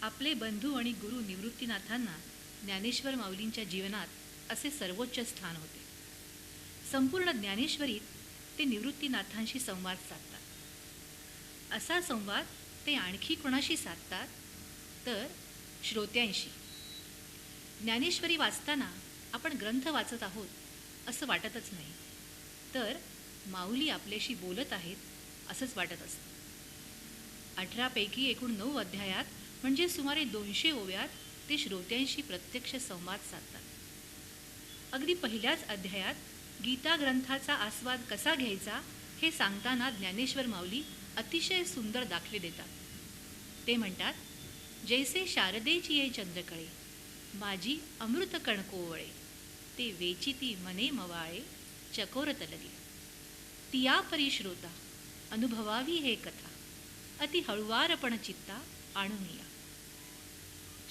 आपले बंधू आणि गुरु निवृत्तीनाथांना ज्ञानेश्वर माऊलींच्या जीवनात असे सर्वोच्च स्थान होते. संपूर्ण ज्ञानेश्वरीत ते निवृत्तीनाथांशी संवाद साधतात. असा संवाद ते आणखी कोणाशी साधतात तर श्रोत्यांशी. ज्ञानेश्वरी वाचताना आपण ग्रंथ वाचत आहोत असं वाटतच नाही, तर माऊली आपल्याशी बोलत आहेत असंच वाटत असतं. 18 पैकी एकूण 9 अध्यायात म्हणजे सुमारे 200 ओव्यात ते श्रोत्यांशी प्रत्यक्ष संवाद साधतात. अगदी पहिल्याच अध्यायात गीता ग्रंथाचा आस्वाद कसा घ्यायचा हे सांगताना ज्ञानेश्वर माऊली अतिशय सुंदर दाखले देतात. ते म्हणतात, जैसे शारदेची ये चंद्रकळे, माझी अमृत कणकोवळे, ते वेचिती मने मवाळे, चकोरत लगे. तिया परी श्रोता अनुभवावी हे कथा, अति हळुवारपण चित्ता आणूनिया.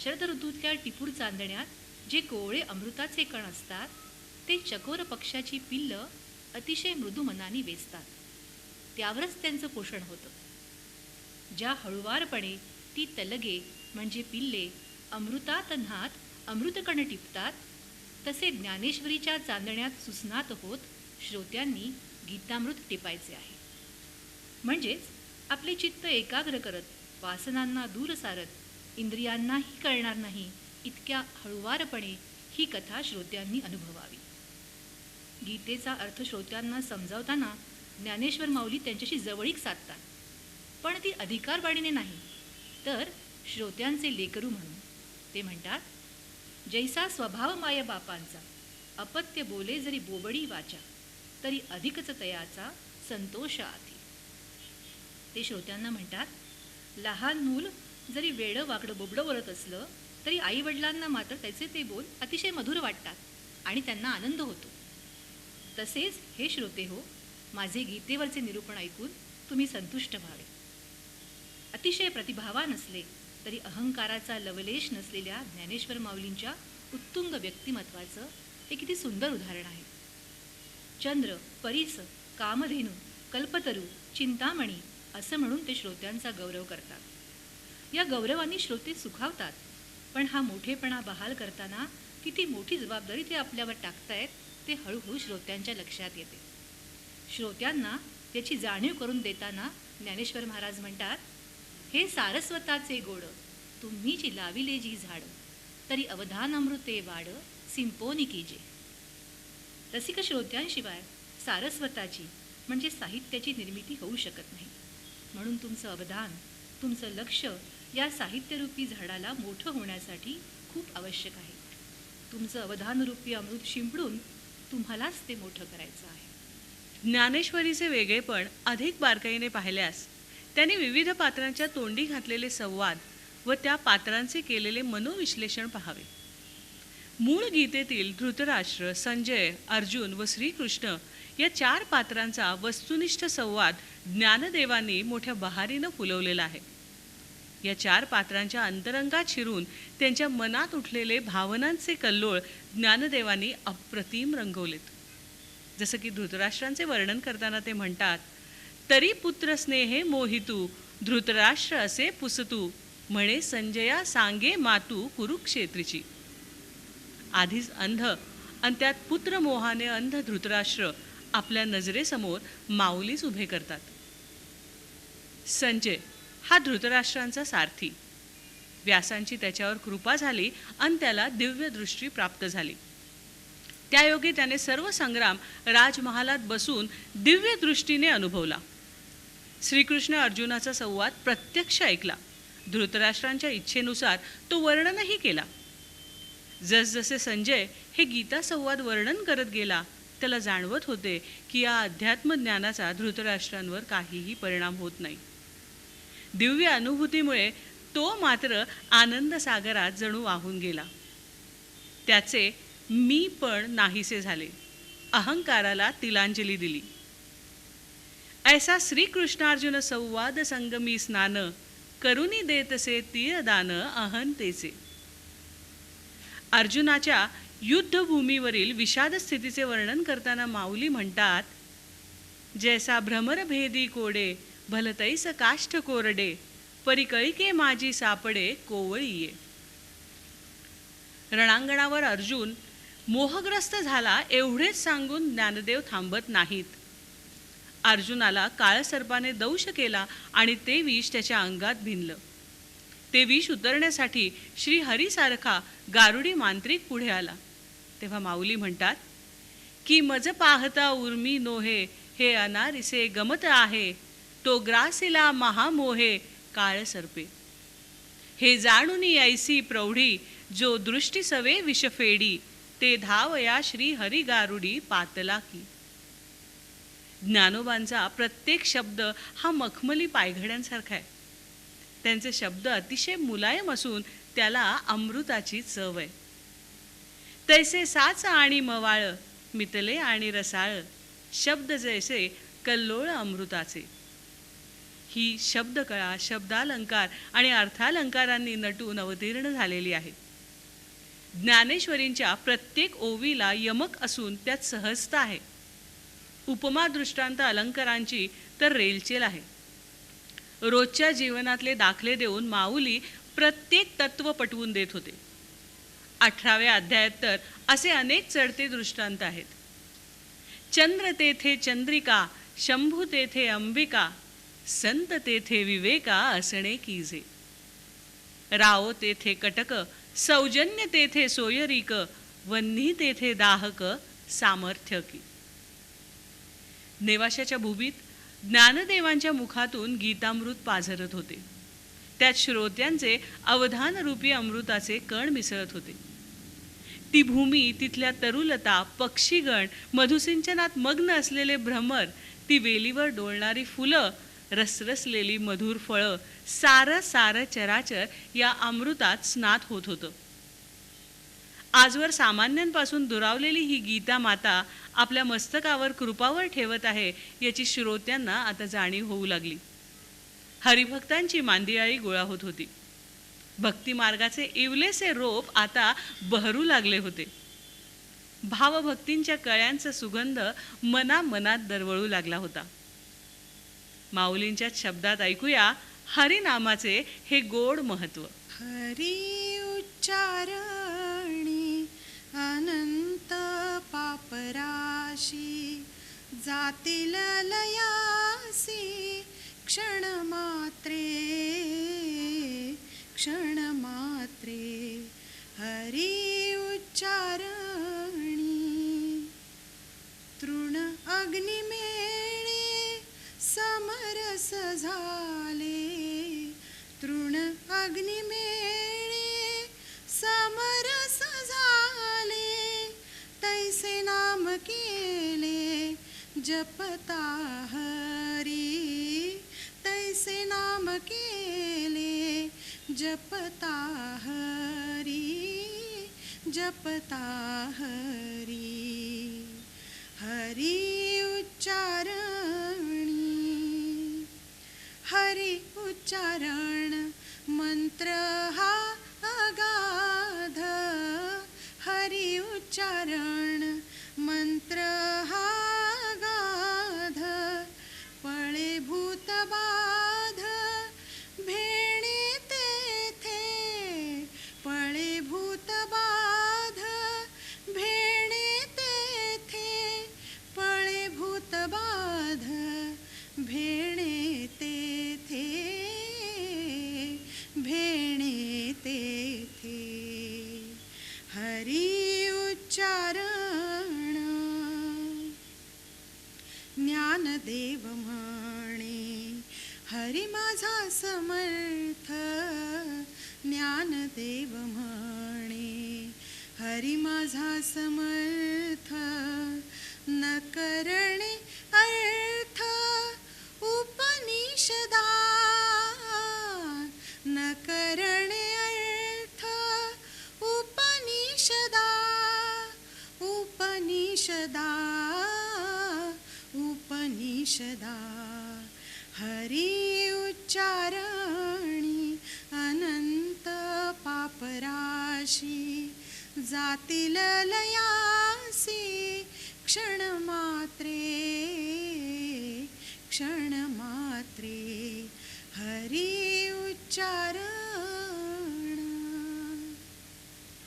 शरद ऋतूतल्या टिपूर चांदण्यात जे कोवळे अमृताचे कण असतात ते चकोर पक्षाची पिल्लं अतिशय मृदू मनाने वेचतात. त्यावरच त्यांचं पोषण होतं. ज्या हळुवारपणे ती तलगे म्हणजे पिल्ले अमृतात न्हात अमृतकण टिपतात, तसे ज्ञानेश्वरीच्या चांदण्यात सुस्नात होत श्रोत्यांनी गीतामृत टिपायचे आहे. म्हणजेच आपले चित्त एकाग्र करत, वासनांना दूर सारत, इंद्रियांनाही कळणार नाही इतक्या हळुवारपणे ही कथा श्रोत्यांनी अनुभवावी. गीतेचा अर्थ श्रोत्यांना समजावताना ज्ञानेश्वर माऊली त्यांच्याशी जवळीक साधतात, पण ती अधिकारवाणीने नाही, तर श्रोत्यांचे लेकरू म्हणून. ते म्हणतात, जैसा स्वभाव माय बापांचा, अपत्य बोले जरी बोबडी वाचा, तरी अधिकच तयाचा संतोष आधी. ते श्रोत्यांना म्हणतात, लहान मूल जरी वेडं वाकडं बोबडं बोलत असलं तरी आईवडिलांना मात्र त्याचे ते बोल अतिशय मधुर वाटतात आणि त्यांना आनंद होतो. तसेच हे श्रोते हो, माझे गीतेवरचे निरूपण ऐकून तुम्ही संतुष्ट व्हावे. अतिशय प्रतिभावान असले तरी अहंकाराचा लवलेश नसलेल्या ज्ञानेश्वर माऊलींच्या उत्तुंग व्यक्तिमत्वाचं हे किती सुंदर उदाहरण आहे. चंद्र, परीस, कामधेनू, कल्पतरू, चिंतामणी असं म्हणून ते श्रोत्यांचा गौरव करतात. या गौरवाने श्रोते सुखावतात, पण हा मोठेपणा बहाल करताना किती मोठी जबाबदारी ते आपल्यावर टाकतायत ते हळूहळू श्रोत्यांच्या लक्षात येते. श्रोत्यांना याची जाणीव करून देताना ज्ञानेश्वर महाराज म्हणतात, हे सारस्वताचे गोड, तुम्ही जी लाविले जी झाड, तरी अवधान अमृते वाड, सिंपोनी कीजे. रसिक श्रोत्यांशिवाय सारस्वताची म्हणजे साहित्याची निर्मिती होऊ शकत नाही. म्हणून तुमचं अवधान, तुमचं लक्ष या साहित्यरूपी झाडाला मोठं होण्यासाठी खूप आवश्यक आहे. तुमचं अवधानरूपी अमृत शिंपडून तुम्हालाच ते मोठं करायचं आहे. ज्ञानेश्वरीचे वेगळेपण अधिक बारकाईने पाहिल्यास त्यांनी विविध पात्रांच्या तोंडी घातलेले संवाद व त्या पात्रांचे केलेले मनोविश्लेषण पाहावे. मूळ गीतेतील धृतराष्ट्र, संजय, अर्जुन व श्रीकृष्ण या 4 पात्रांचा वस्तुनिष्ठ संवाद ज्ञानदेवांनी मोठ्या बहारीनं फुलवलेला आहे. या 4 पात्रांच्या अंतरंगात शिरून त्यांच्या मनात उठलेले भावनांचे कल्लोळ ज्ञानदेवांनी अप्रतिम रंगवलेत. जसं की धृतराष्ट्रांचे वर्णन करताना ते म्हणतात, तरी पुत्र स्नेहे मोहितू, धृतराष्ट्र असे पुसतू, म्हणे संजया सांगे मातू कुरुक्षेत्रीची. आधीच अंध आणि त्यात पुत्र मोहाने अंध धृतराष्ट्र आपल्या नजरेसमोर माऊलीच उभे करतात. संजय हा धृतराष्ट्रांचा सारथी. व्यासांची त्याच्यावर कृपा झाली आणि त्याला दिव्य दृष्टी प्राप्त झाली. त्यायोगे त्याने सर्व संग्राम राजमहालात बसून दिव्य दृष्टीने अनुभवला. श्रीकृष्ण अर्जुनाचा संवाद प्रत्यक्ष ऐकला. धृतराष्ट्रांच्या इच्छेनुसार तो वर्णनही केला. जसजसे संजय हे गीता संवाद वर्णन करत गेला, त्याला जाणवत होते की या अध्यात्म ज्ञानाचा धृतराष्ट्रांवर काहीही परिणाम होत नाही. दिव्य अनुभूतीमुळे तो मात्र आनंद सागरात जणू वाहून गेला. त्याचे मी पण नाहीसे झाले. अहंकाराला तिलांजली दिली. ऐसा श्रीकृष्णार्जुन संवाद संगमी स्नान, करुणी देतसे तीयदान अहंतेचे. अर्जुनाच्या युद्धभूमीवरील विषाद स्थितीचे वर्णन करताना माऊली म्हणतात, जैसा भ्रमरभेदी कोडे, भलतैस काष्ठ कोरडे, परिकळिके माझी सापडे कोवळीये. रणांगणावर अर्जुन मोहग्रस्त झाला एवढेच सांगून ज्ञानदेव थांबत नाहीत. अर्जुनाला काळसर्पाने दंश केला आणि ते विष त्याच्या अंगात भिनलं. ते विष उतरण्यासाठी श्रीहरीसारखा गारुडी मांत्रिक पुढे आला. तेव्हा माऊली म्हणतात की मज पाहता उर्मी नोहे, हे अनारिसे गमत आहे, तो ग्रासिला महामोहे काळसर्पे. हे जाणूनी ऐसी प्रौढी, जो दृष्टी सवे विषफेडी, ते धावया श्री हरी गारुडी पातला की. ज्ञानोबांचा प्रत्येक शब्द हा मखमली पायघड्यांसारखा आहे. त्यांचे शब्द अतिशय मुलायम असून त्याला अमृताची चव आहे. तैसे साच आणि मवाळ, मितले आणि रसाळ, शब्द जैसे कल्लोळ अमृताचे. ही शब्दकळा शब्दालंकार आणि अर्थालंकारांनी नटून अवतीर्ण झालेली आहे. ज्ञानेश्वरींच्या प्रत्येक ओवीला यमक असून त्यात सहजता आहे. उपमा दृष्टांत अलंकारांची तर रेलचेल आहे. रोजच्या जीवनातले दाखले देऊन माऊली प्रत्येक तत्व पटवून देत होते. 18व्या अध्यायात तर असे अनेक चढते दृष्टांत आहेत. चंद्र तेथे चंद्रिका, शंभू तेथे अंबिका, संत तेथे विवेका असणे कीजे. राव तेथे कटक, सौजन्य तेथे सोयरीक, वन्ही तेथे दाहक, सामर्थ्य की. नेवाशाच्या भूमीत ज्ञानदेवांच्या मुखातून गीतामृत पाझरत होते. त्यात श्रोत्यांचे अवधानरूपी अमृताचे कण मिसळत होते. ती भूमी, तिथल्या तरुलता, पक्षीगण, मधुसिंचनात मग्न असलेले भ्रमर, ती वेलीवर डोलणारी फुलं, रसरसलेली मधुर फळं, सारं सारं चराचर या अमृतात स्नात होत होतं. आजवर सामान्यांपासून दुरावलेली ही गीता माता आपल्या मस्तकावर कृपावर ठेवत आहे याची श्रोत्यांना आता जाणीव होऊ लागली. हरिभक्तांची मांदियाळी गोळा होत होती. भक्ती मार्गाचे इवलेसे रोप आता बहरू लागले होते. भावभक्तींच्या कळ्यांचा सुगंध मनामनात दरवळू लागला होता. माऊलींच्या शब्दात ऐकूया हरिनामाचे हे गोड महत्व. हरी उच्चारणी अनंत पापराशी, जातील लयासी क्षणमात्रे क्षणमात्रे. हरी उच्चारणी तृण अग्निमेळे समरस झाले, तृण अग्निमेळे समरस झाले. तैसे नाम केले जपता हरी, तैसे नाम केले जपता हरी, जपता हरी. हरी उच्चारणी, हरी उच्चारण मंत्र हा अगाध, हरी उच्चारण मंत्र हा अगाध. पळे भूत बाध भेणे तेथे, पळे भूत बाध भेणे तेथे, पळे भूत बाध भेणे तेथे, भेणे तेथे. हरी उच्चारण ज्ञानदेव म्हणे हरी माझा समर्थ, ज्ञानदेव म्हणे हरी माझा समर्थ. न करणे अर्थ उपनिषदा, न करणे अर्थ उपनिषदा, उपनिषदा, उपनिषदा. हरी उच्चारणी अनंत पापराशी, जातील लयासी क्षणमात्रे क्षणमात्रे. हरी विचारण.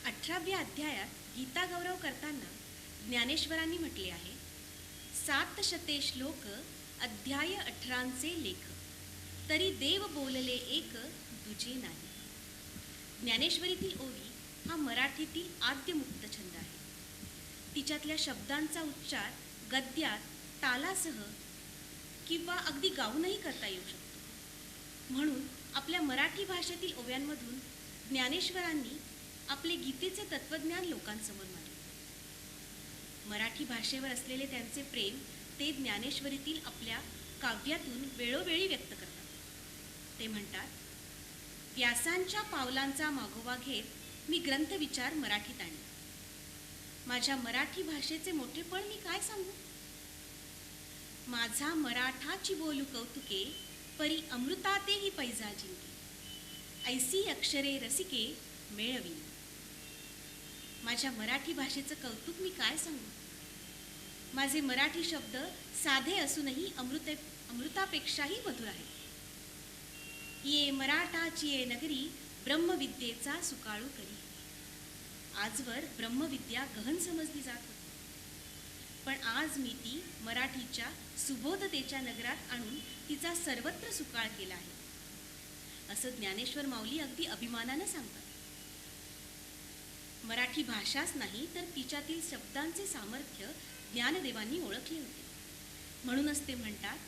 18व्या अध्यायात गीता गौरव करताना ज्ञानेश्वरांनी म्हटले आहे, 7 शते श्लोक अध्याय 18 लेख, तरी देव बोलले एक दुजे नाही. ज्ञानेश्वरीतील ओवी हा मराठीतील आद्यमुक्त छंद आहे. तिच्यातल्या शब्दांचा उच्चार गद्यात तालासह किंवा अगदी गाऊनही करता येऊ शकतो. म्हणून आपल्या मराठी भाषेतील ओव्यांमधून ज्ञानेश्वरांनी आपले गीतेचे तत्वज्ञान लोकांसमोर मांडले. मराठी भाषेवर असलेले त्यांचे प्रेम ते ज्ञानेश्वरीतील आपल्या काव्यातून वेळोवेळी व्यक्त करतात. ते म्हणतात, व्यासांच्या पावलांचा मागोवा घेत मी ग्रंथविचार मराठीत आणला. माझ्या मराठी भाषेचे मोठेपण मी काय सांगू. माझा मराठाची बोलू कौतुके, परी अमृतातेही पैजा जिंके. ऐसी अक्षरे रसिके मेळवी. माझ्या मराठी भाषेचं कौतुक मी काय सांगू. माझे मराठी शब्द साधे असूनही अमृतापेक्षाही मधुर आहेत. ये मराठाची ये नगरी, ब्रह्मविद्येचा सुकाळू करी. आजवर ब्रह्मविद्या गहन समजली जात होती, पण आज मी ती मराठीच्या सुबोधतेच्या नगरात आणून तिचा सर्वत्र सुकाळ केला आहे, असं ज्ञानेश्वर माऊली अगदी अभिमानानं सांगतात. मराठी भाषाच नाही तर तिच्यातील शब्दांचे सामर्थ्य ज्ञानदेवांनी ओळखले होते. म्हणूनच ते म्हणतात,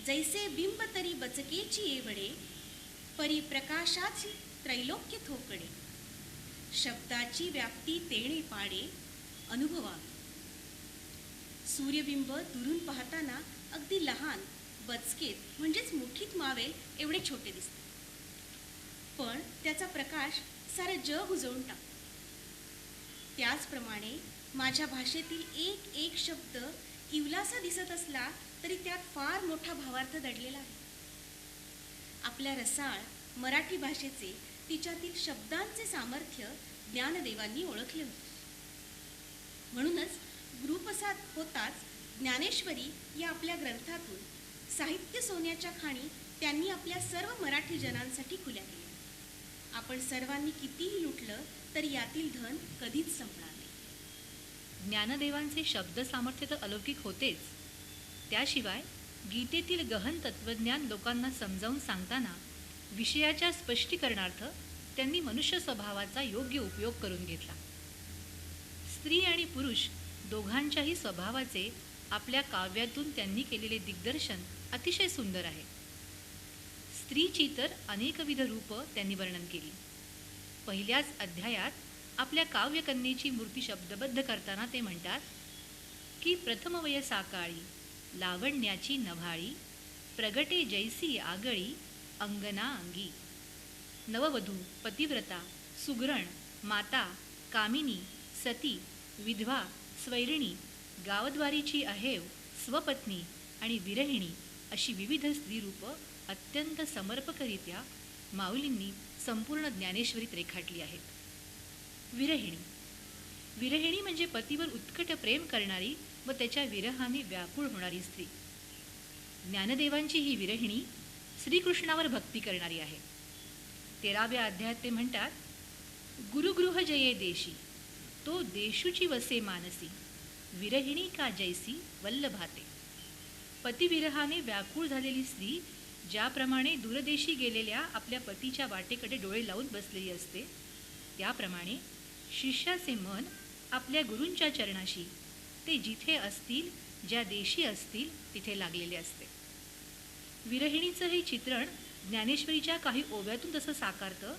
जैसे बिंब तरी बचकेची येवडे, परी प्रकाशाची त्रैलोक्य थोकडे. शब्दाची व्याप्ती तेणे पाडे, अनुभवावी. सूर्यबिंब दुरून पाहताना अगदी लहान, बचकेत म्हणजेच मुठीत मावेल एवढे छोटे दिसते, पण त्याचा प्रकाश सारं जग उजळून टाकतो. त्याचप्रमाणे माझ्या भाषेतील एक एक शब्द इवलासा दिसत असला तरी त्यात फार मोठा भावार्थ दडलेला आहे. आपल्या रसाळ मराठी भाषेचे, तिच्यातील शब्दांचे सामर्थ्य ज्ञानदेवांनी ओळखले होते. म्हणूनच गुरुप्रसाद होताच ज्ञानेश्वरी या आपल्या ग्रंथातून साहित्य सोन्याच्या खाणी त्यांनी आपल्या सर्व मराठी जनांसाठी खुल्या केल्या. आपण सर्वांनी कितीही लुटलं तरी यातील धन कधीच संपणार नाही. ज्ञानदेवांचे शब्द सामर्थ्य तर अलौकिक होतेच, त्याशिवाय गीतेतील गहन तत्वज्ञान लोकांना समजावून सांगताना विषयाच्या स्पष्टीकरणार्थ त्यांनी मनुष्य स्वभावाचा योग्य उपयोग करून घेतला. स्त्री आणि पुरुष दोघांच्याही स्वभावाचे आपल्या काव्यातून त्यांनी केलेले दिग्दर्शन अतिशय सुंदर आहे. स्त्रीची तर अनेकविध रूपं त्यांनी वर्णन केली. पहिल्याच अध्यायात आपल्या काव्यकन्येची मूर्ती शब्दबद्ध करताना ते म्हणतात की, प्रथमवय साकाळी लावण्याची नभाळी, प्रगटे जैसी आगळी अंगना अंगी. नववधू, पतिव्रता, सुगरण, माता, कामिनी, सती, विधवा, स्वैरिणी, गावद्वारीची अहेव, स्वपत्नी आणि विरहिणी अशी विविध स्त्रीरूपं अत्यंत समर्पकरित्या माऊलींनी संपूर्ण ज्ञानेश्वरीत रेखाटली आहेत. विरहिणी विरहिणी म्हणजे पतीवर उत्कट प्रेम करणारी व त्याच्या विरहाने व्याकुळ होणारी स्त्री. ज्ञानदेवांची ही विरहिणी श्रीकृष्णावर भक्ती करणारी आहे. 13व्या अध्यायात ते म्हणतात, गुरुगृह जये देशी, तो देशूची वसे मानसी, विरहिणी का जैसी वल्लभाते. पतिविरहाने व्याकुळ झालेली स्त्री ज्याप्रमाणे दूरदेशी गेलेल्या आपल्या पतीच्या वाटेकडे डोळे लावून बसलेली असते, त्याप्रमाणे शिष्याचे मन आपल्या गुरूंच्या चरणाशी, ते जिथे असतील, ज्या देशी असतील तिथे लागलेले असते. विरहिणीचं हे चित्रण ज्ञानेश्वरीच्या काही ओव्यातून जसं साकारतं,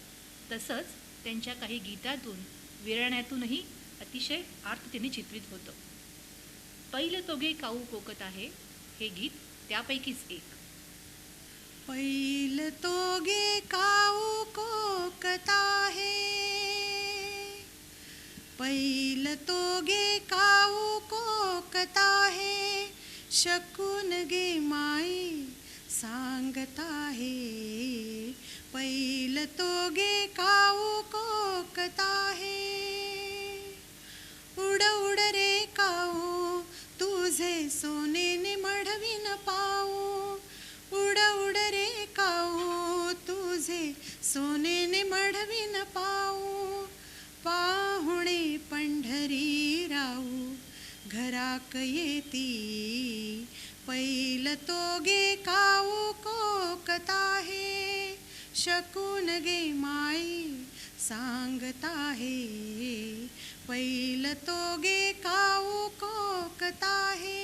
तसंच त्यांच्या काही गीतातून, विरण्यातूनही अतिशय आर्ततेने चित्रित होतं. पैल तोगे काऊ कोकत आहे हे गीत त्यापैकीच एक. पैल तोगे काऊ कोकत आहे, पैल तोगे काऊ कोकत आहे, शकून गे माई सांगत आहे. पैल तोगे काऊ कोकत आहे, उड उड रे काऊ तुझे सोनेने मढवीन पाऊ, उड उड रे काऊ सोनेने मढविन पाऊ, पाहुणे पंढरी राऊ. घराक येती पैल तोगे काऊ कोकता हे. शकून गे माई सांगता हे, पैल तोगे काऊ कोकता हे.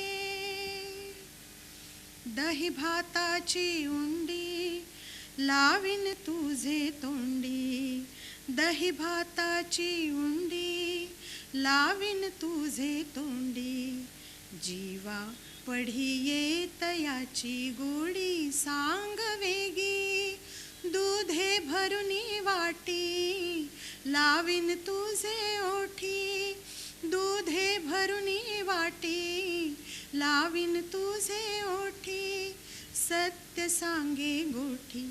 दही भाताची उंडी लावीन तुझे तोंडी. दही भाताची उंडी लावीन तुझे तोंडी. जीवा पढिये तयाची गोडी सांग वेगी. दूधे भरुनी वाटी लावीन तुझे ओठी. दूधे भरुनी वाटी लावीन तुझे ओठी. सत्य सांगे गोठी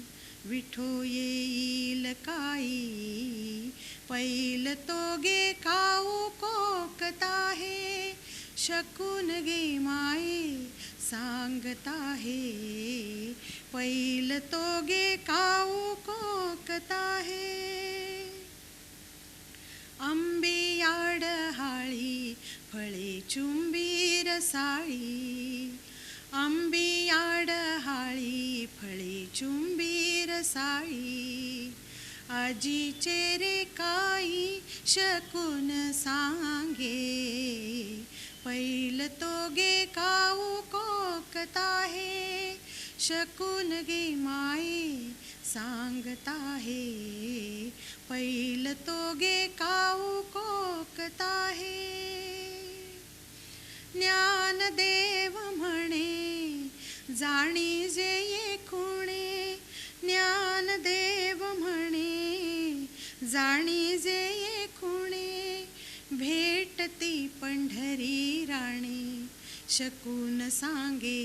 विठो येईल काई. पैल तोगे काऊ कोकता हे. शकून गे माये सांगता हे, पैल तोगे काऊ कोकता हे. आंबेयाड हाळी फळे चुंबी रसाळी. आंबेयाड हाळी फळे चुंबी रसाळी. आजीचे रे काई शकून सांगे. पैल तोगे काऊ कोकता हे. शकून गे माये सांगता हे, पैल तोगे काऊ कोकता हे. ज्ञानदेव म्हणे जाणी जे येकुणे. ज्ञानदेव म्हणे जाणी जे येकुणे. भेटती पंढरी राणी शकून सांगे.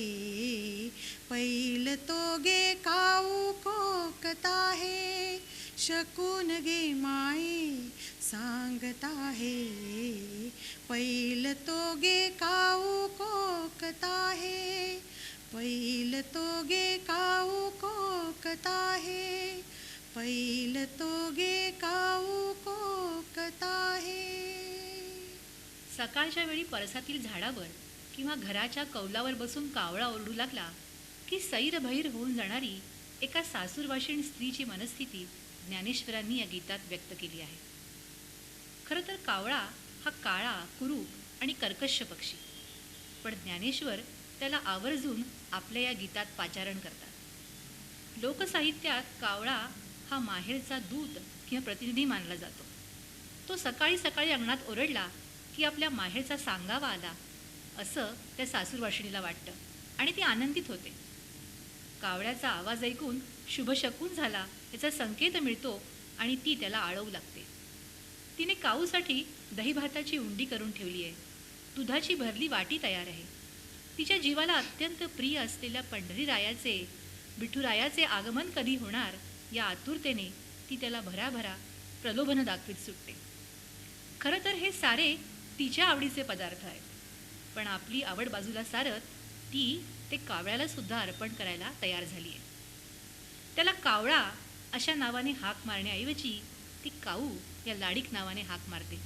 पैल तोगे काऊ कोकता हे. शकून गे माये सांगता हे, पैल तोगे काऊ कोकता हे. पैल तोगे काऊ कोकता हे. पैल तोगे काऊ कोकता हे. सकाळच्या वेळी परसातील झाडावर किंवा घराच्या कौलावर बसून कावळा ओरडू लागला की सैरभैर होऊन जाणारी एका सासूरवाशीण स्त्रीची मनस्थिती ज्ञानेश्वरांनी या गीतात व्यक्त केली आहे. खरं तर कावळा हा काळा, कुरूप आणि कर्कश पक्षी, पण ज्ञानेश्वर त्याला आवर्जून आपल्या या गीतात पाचारण करतात. लोकसाहित्यात कावळा हा माहेरचा दूत किंवा प्रतिनिधी मानला जातो. तो सकाळी सकाळी अंगणात ओरडला की आपल्या माहेरचा सांगावा आला असं त्या सासूरवाशिणीला वाटतं आणि ती आनंदित होते. कावळ्याचा आवाज ऐकून शुभशकून झाला याचा संकेत मिळतो आणि ती त्याला आळवू लागते. तिने काऊसाठी दही भाताची उंडी करून ठेवली आहे. दुधाची भरली वाटी तयार आहे. तिच्या जीवाला अत्यंत प्रिय असलेल्या पंढरीरायाचे, विठुरायाचे आगमन कधी होणार या आतुरतेने ती त्याला भराभरा प्रलोभन दाखवीत सुटते. खरं तर हे सारे तिच्या आवडीचे पदार्थ आहेत, पण आपली आवड बाजूला सारत ती ते कावळ्याला सुद्धा अर्पण करायला तयार झाली आहे. त्याला कावळा अशा नावाने हाक मारण्याऐवजी ती काऊ या लाडीक नावाने हाक मारते.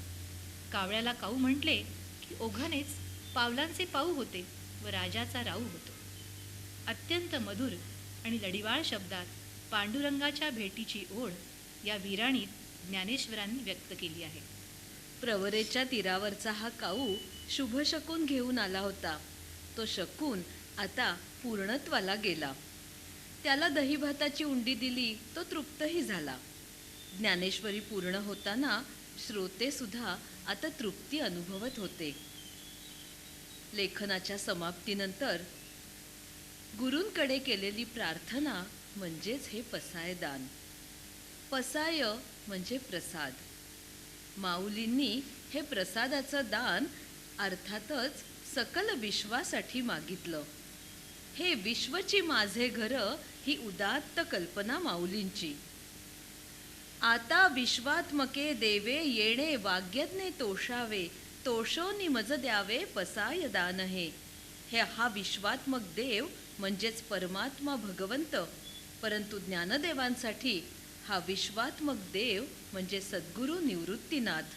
कावळ्याला काऊ म्हटले की ओघानेच पावलांचे पाऊ होते व राजाचा राऊ होतो. अत्यंत मधुर आणि लढीवाळ शब्दात पांडुरंगाच्या भेटीची ओढ या विराणीत ज्ञानेश्वरांनी व्यक्त केली आहे. प्रवरेच्या तीरावरचा हा काऊ शुभशकून घेऊन आला होता. तो शकून आता पूर्णत्वाला गेला. त्याला दहीभाताची उंडी दिली, तो तृप्तही झाला. ज्ञानेश्वरी पूर्ण होताना श्रोते सुद्धा आता तृप्ती अनुभवत होते. लेखनाच्या समाप्तीनंतर गुरूंकडे केलेली प्रार्थना म्हणजेच हे पसायदान. पसाय म्हणजे प्रसाद. माऊलींनी हे प्रसादाचं दान अर्थातच सकल विश्वासाठी मागितलं. हे विश्वची माझे घर ही उदात्त कल्पना माऊलींची. आता विश्वात्मके देवे येणे वाग्यज्ञे तोषावे, तोषोनी मज द्यावे पसाय दान हे. हा विश्वात्मक देव म्हणजेच परमात्मा भगवंत, परंतु ज्ञानदेवांसाठी हा विश्वात्मक देव म्हणजे सद्गुरू निवृत्तीनाथ.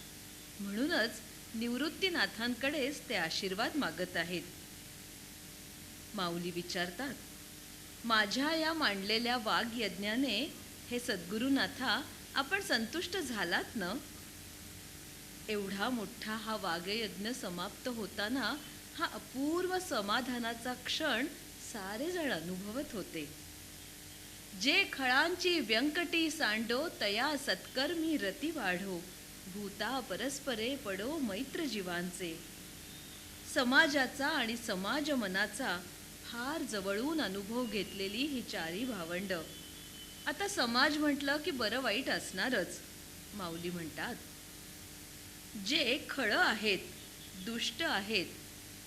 म्हणूनच निवृत्तीनाथांकडेच ते आशीर्वाद मागत आहेत. माऊली विचारतात, माझ्या या मांडलेल्या वाग्यज्ञाने हे सद्गुरुनाथा आपण संतुष्ट झालात ना? एवढा मोठा हा वाग्यज्ञ समाप्त होताना हा अपूर्व समाधानाचा क्षण सारेजण अनुभवत होते. जे खळांची व्यंकटी सांडो तया सत्कर्मी रती वाढो, भूता परस्परे पडो मैत्र जीवांचे. समाजाचा आणि समाज मनाचा फार जवळून अनुभव घेतलेली ही चारी भावंड. आता समाज म्हटलं की बरं वाईट असणारच. माऊली म्हणतात, जे खळं आहेत, दुष्ट आहेत,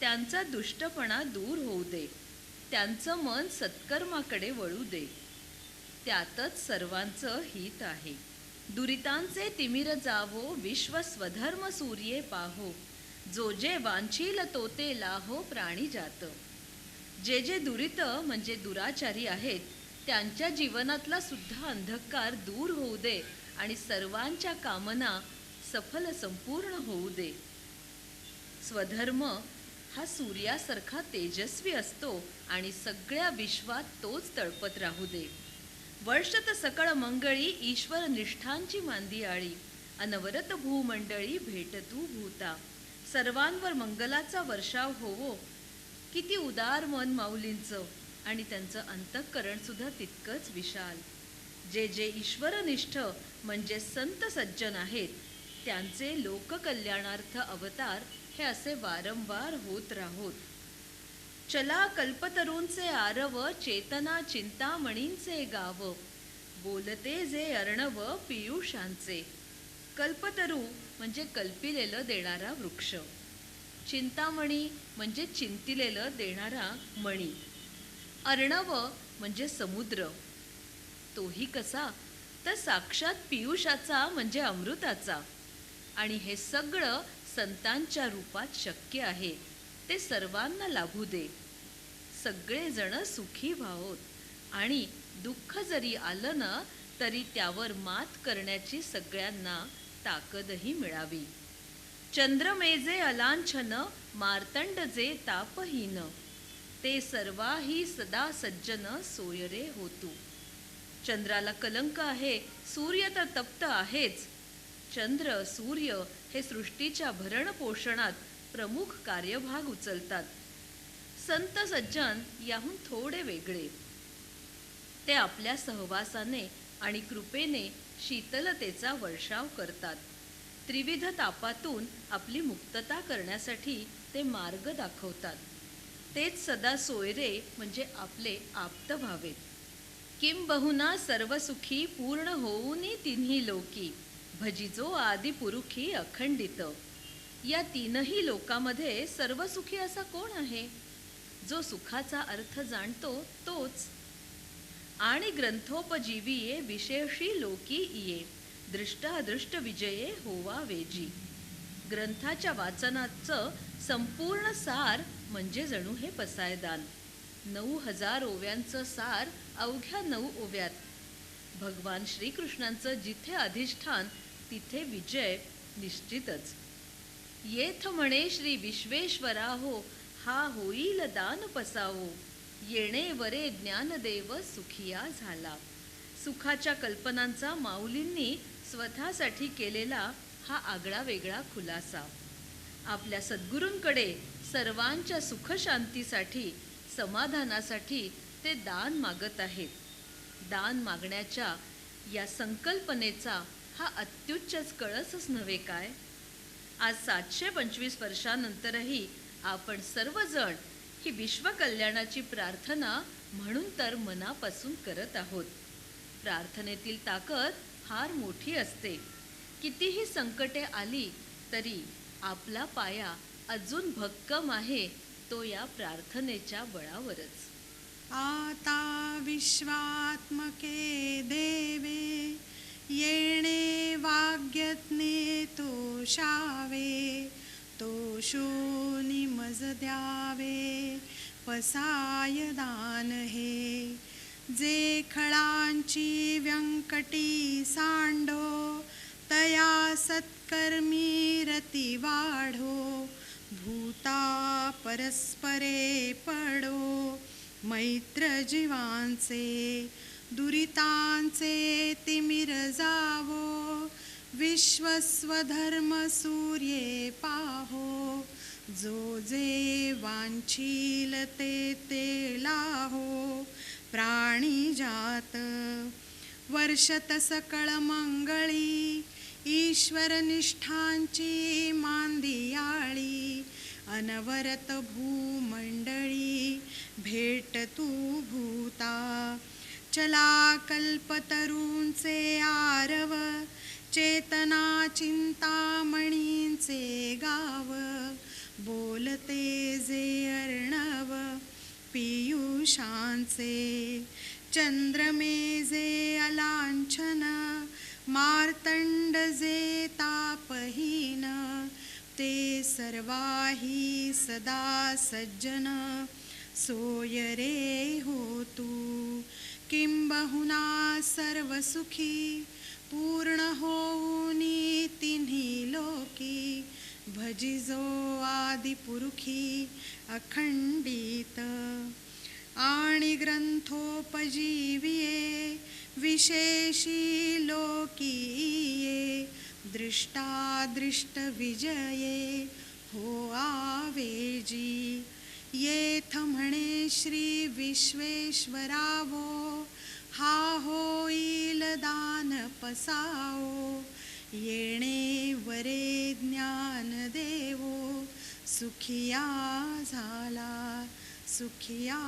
त्यांचा दुष्टपणा दूर होऊ दे, त्यांचं मन सत्कर्माकडे वळू दे. त्यातच सर्वांचं हित आहे. दुरितांचे तिमिर जावो, विश्व स्वधर्म सूर्ये पाहो, जो जे वांछील तो ते लाहो प्राणी जात. जे जे दुरित म्हणजे दुराचारी आहेत, त्यांच्या जीवनातला सुद्धा अंधकार दूर होऊ दे आणि सर्वांच्या कामना सफल संपूर्ण होऊ दे. स्वधर्म हा सूर्यासारखा तेजस्वी असतो आणि सगळ्या विश्वात तोच तळपत राहू दे. वर्षत सकळ मंगळी ईश्वर निष्ठांची मांदियाळी, अनवरत भूमंडळी भेटतू भूता. सर्वांवर मंगलाचा वर्षाव होवो. किती उदार मन माऊलींचं, आणि त्यांचं अंतःकरण सुद्धा तितकंच विशाल. जे जे ईश्वरनिष्ठ म्हणजे संत सज्जन आहेत, त्यांचे लोककल्याणार्थ अवतार हे असे वारंवार होत राहोत. चला कल्पतरूंचे आरव, चेतना चिंतामणींचे गाव, बोलते जे अर्णव पियुषांचे. कल्पतरू म्हणजे कल्पिलेलं देणारा वृक्ष, चिंतामणी म्हणजे चिंतिलेलं देणारा मणी, अर्णव म्हणजे समुद्र, तोही कसा तर साक्षात पियुषाचा म्हणजे अमृताचा. आणि हे सगळं संतांच्या रूपात शक्य आहे. ते सर्वांना लाभू दे. सगळेजण सुखी व्हावोत आणि दुःख जरी आलं ना तरी त्यावर मात करण्याची सगळ्यांना ताकदही मिळावी. चंद्रमेजे अलांछन, मार्तंड जे तापहीन, ते सर्वाही सदा सज्जन सोयरे होतू. चंद्राला कलंक आहे, सूर्य तर तप्त आहेच. चंद्र सूर्य हे सृष्टीच्या भरण पोषणात प्रमुख कार्यभाग उचलतात. संत सज्जन याहून थोडे वेगळे. ते आपल्या सहवासाने आणि कृपेने शीतलतेचा वर्षाव करतात. त्रिविध तापातून आपली मुक्तता करण्यासाठी ते मार्ग दाखवतात. तेच सदा सोयरे म्हणजे आपले आप्त व्हावेत. किंबहुना सर्वसुखी पूर्ण होऊनी तिन्ही लोकी, भजिजो आदि पुरुखी अखंडित. या तीनही लोकामध्ये सर्वसुखी असा कोण आहे? जो सुखाचा अर्थ जाणतो तोच. आणि ग्रंथोपजीवीये विशेषी लोकी इये, दृष्टादृष्ट विजये होवा वेजी. ग्रंथाच्या वाचनाचं संपूर्ण सार म्हणजे जणू हे पसायदान. 9000 ओव्यांचं सार अवघ्या 9 ओव्यात. भगवान श्रीकृष्णांचं जिथे अधिष्ठान तिथे विजय निश्चितच. येथ म्हणे श्री विश्वेश्वराहो, हा होईल दान पसावो, येणे वरे ज्ञानदेव सुखिया झाला. सुखाच्या कल्पनांचा माऊलींनी स्वतःसाठी केलेला हा आगळा वेगळा खुलासा. आपल्या सद्गुरूंकडे सर्वांच्या सुखशांतीसाठी समाधानासाठी ते दान मागत आहेत. दान मागण्याच्या या संकल्पनेचा हा अत्युच्च कळसच नव्हे काय? आज 725 वर्षानंतरही आपण सर्वजण ही विश्वकल्याणाची प्रार्थना म्हणून तर मनापासून करत आहोत. प्रार्थनेतील ताकद फार मोठी असते. कितीही संकटे आली तरी आपला पाया अजून भक्कम आहे तो या प्रार्थनेच्या बळावरच. आता विश्वात्मके देवे, येणे वाग्यज्ञे तोषावे, तोषूनि मज द्यावे, पसाय दान हे. जे खळांची व्यंकटी सांडो तया सत्कर्मी रती वाढो भूता परस्परे पडो मैत्र जीवांचे दुरितांचे तिमिर जावो विश्वस्वधर्म सूर्ये पाहो जो जे वांछील ते लाहो प्राणी जात वर्षत सकळ मंगळी ईश्वर निष्ठांची मांदियाळी अनवरत भूमंडळी भेट तू भूता चला कल्पतरूंचे आरव चेतना चिंतामणींचे गाव बोलते जे अर्णव पीयूषांचे चंद्रमे जे अलांछन मार्तंड जे तापहीन ते सर्वाही सदा सज्जन सोय रे हो तू किंबहुना सर्व सुखी पूर्ण होऊनी तिन्ही लोकी भजिजो आदिपुरुखी अखंडित आणि ग्रंथोपजीविये विशेषी लोकीये दृष्टादृष्ट विजये हो आवेजी येथ म्हणे श्री विश्वेश्वरावो हा होईल दान पसाओ येणे वरे ज्ञान देवो सुखिया झाला सुखिया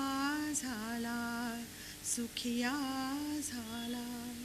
झाला सुखिया झाला.